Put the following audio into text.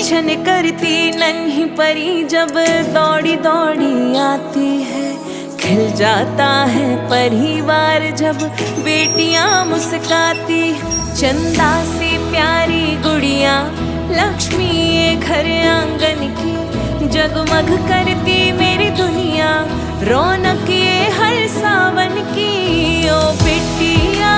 छन करती नन्ही परी जब दौड़ी दौड़ी आती है। खिल जाता है परिवार जब बेटियां मुस्काती। चंदा सी प्यारी गुड़िया लक्ष्मी ये घर आंगन की। जगमग करती मेरी दुनिया रौनक ये हर सावन की। ओ बिटिया